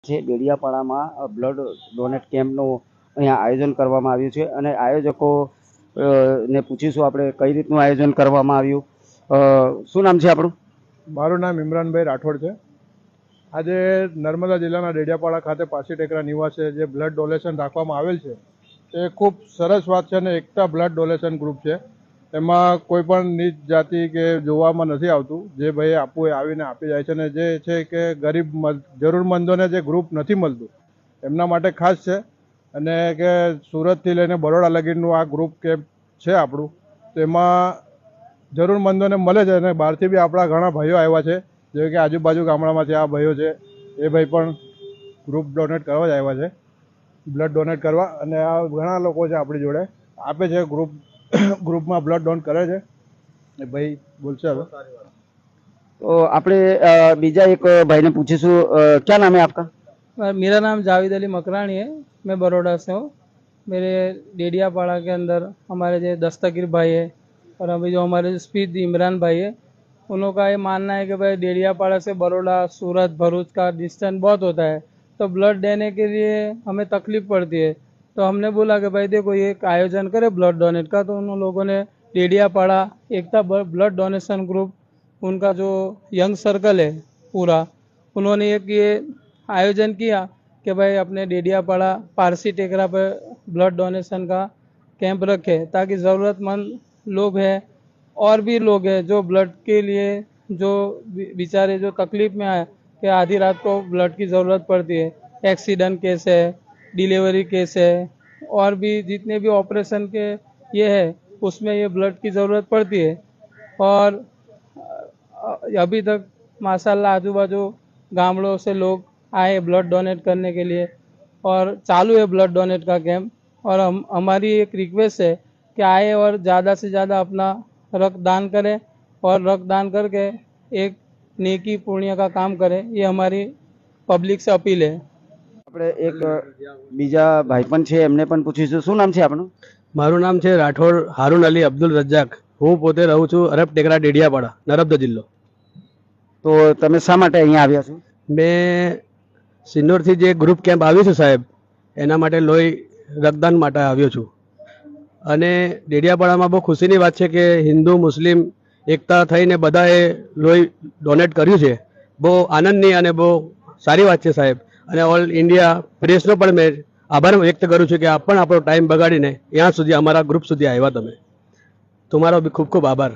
છે ડેડિયાપાડામાં blood donate કેમ્પનું અહીંયા આયોજન કરવામાં આવ્યું છે અને આયોજકો ને પૂછીશું આપણે કઈ રીતનું આયોજન કરવામાં આવ્યું. શું નામ છે આપણું? મારું નામ ઇમરાનભાઈ રાઠોડ છે. આજે નર્મદા જિલ્લાના ડેડિયાપાડા ખાતે પારસી ટેકરા નિવાસે જે બ્લડ ડોનેશન રાખવામાં આવેલ છે એ ખૂબ સરસ વાત છે અને એકતા બ્લડ ડોનેશન ગ્રુપ છે. એમાં કોઈ પણ નીચ જાતિ કે જોવામાં નથી આવતું. જે ભાઈ આપવું એ આવીને આપી જાય છે અને જે છે કે ગરીબ જરૂરમંદોને જે ગ્રુપ નથી મળતું એમના માટે ખાસ છે. અને કે સુરતથી લઈને બરોડા લગીનું આ ગ્રુપ કેમ્પ છે આપણું, તો એમાં જરૂરમંદોને મળે છે અને બહારથી બી આપણા ઘણા ભાઈઓ આવ્યા છે, જેમ કે આજુબાજુ ગામડામાંથી આ ભાઈઓ છે એ ભાઈ પણ ગ્રુપ ડોનેટ કરવા જ આવ્યા છે, બ્લડ ડોનેટ કરવા. અને આ ઘણા લોકો છે આપણી જોડે આપે છે, ગ્રુપમાં બ્લડ ડોનેટ કરે છે. એ ભાઈ બોલશે હવે. તો આપણે બીજા એક ભાઈને પૂછીશું. क्या नाम है आपका? मेरा नाम जावेद अली मकरानी है. मैं बड़ौदा से हूँ. मेरे डेडियापाड़ा के अंदर हमारे जो दस्तगीर भाई है और अभी जो हमारे स्पीड इमरान भाई है, उन लोगों का ये मानना है कि भाई डेडियापाड़ा से बड़ौदा, सूरत, भरूच का डिस्टेंस बहुत होता है, तो ब्लड देने के लिए हमें तकलीफ पड़ती है. तो हमने बोला कि भाई देखो ये एक आयोजन करे ब्लड डोनेट का. तो उन लोगों ने डेडियापाड़ा एकता ब्लड डोनेशन ग्रुप, उनका जो यंग सर्कल है पूरा, उन्होंने एक ये आयोजन किया कि भाई अपने डेडियापाड़ा पारसी टेकरा पर ब्लड डोनेशन का कैंप रखे, ताकि ज़रूरतमंद लोग हैं और भी लोग हैं जो ब्लड के लिए जो बेचारे जो तकलीफ़ में आए कि आधी रात को ब्लड की ज़रूरत पड़ती है, एक्सीडेंट केस है, डिलीवरी केस है, और भी जितने भी ऑपरेशन के ये है उसमें ये ब्लड की ज़रूरत पड़ती है. और अभी तक माशाल्लाह आजू बाजू गामड़ों से लोग आए ब्लड डोनेट करने के लिए और चालू है ब्लड डोनेट का कैंप. और हमारी एक रिक्वेस्ट है कि आए और ज़्यादा से ज़्यादा अपना रक्तदान करें और रक्तदान करके एक नेकी पुण्य का काम करें. ये हमारी पब्लिक से अपील है. આપણે એક બીજા ભાઈ પણ છે, એમને પણ પૂછીશું. શું નામ છે આપણું? મારું નામ છે રાઠોડ હારૂન અલી અબ્દુલ રજાક. હું પોતે રહું છું અરબ ટેકરા ડેડિયાપાડા, નર્મદા જિલ્લો. તો તમે શા માટે અહીંયા આવ્યા છો? મેં સિન્નોરથી જે ગ્રુપ કેમ્પ આવ્યું છે સાહેબ, એના માટે લોહી રક્તદાન માટે આવ્યો છું. અને ડેડિયાપાડામાં બહુ ખુશીની વાત છે કે હિન્દુ મુસ્લિમ એકતા થઈને બધાએ લોહી ડોનેટ કર્યું છે. બહુ આનંદની અને બહુ સારી વાત છે સાહેબ. અને ઓલ ઇન્ડિયા પ્રેસનો પણ મેં આભાર વ્યક્ત કરું છું કે આપ પણ આપણો ટાઈમ બગાડીને यहाँ સુધી અમારા ગ્રુપ સુધી આવ્યા. તમે તમારો બી ખૂબ ખૂબ આભાર.